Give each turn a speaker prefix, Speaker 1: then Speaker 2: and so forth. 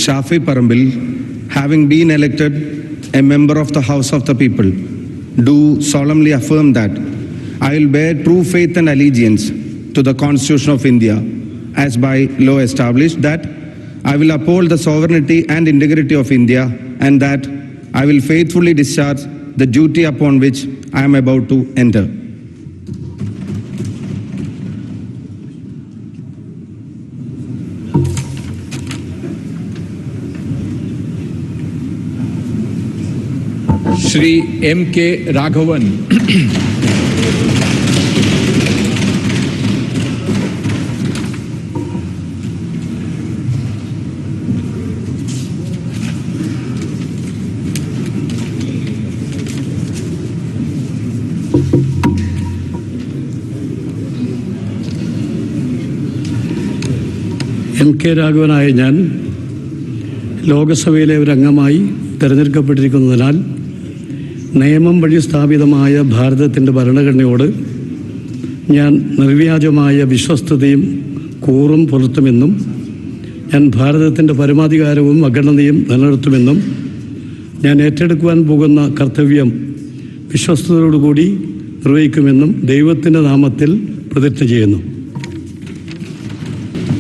Speaker 1: Shafi Parambil, having been elected a member of the House of the People, do solemnly affirm that I will bear true faith and allegiance to the Constitution of India as by law established, that I will uphold the sovereignty and integrity of India, and that I will faithfully discharge the duty upon which I am about to enter.
Speaker 2: Shri M.K. Raghavan.
Speaker 3: M.K. രാഘവനായ ഞാൻ ലോകസഭയിലെ ഒരു അംഗമായി തിരഞ്ഞെടുക്കപ്പെട്ടിരിക്കുന്നതിനാൽ നിയമം വഴി സ്ഥാപിതമായ ഭാരതത്തിൻ്റെ ഭരണഘടനയോട് ഞാൻ നിർവ്യാജമായ വിശ്വസ്തതയും കൂറും പുലർത്തുമെന്നും ഞാൻ ഭാരതത്തിൻ്റെ പരമാധികാരവും അഖണ്ഡതയും നിലനിർത്തുമെന്നും ഞാൻ ഏറ്റെടുക്കുവാൻ പോകുന്ന കർത്തവ്യം വിശ്വസ്തയോടുകൂടി നിർവഹിക്കുമെന്നും ദൈവത്തിൻ്റെ നാമത്തിൽ പ്രതിജ്ഞ ചെയ്യുന്നു.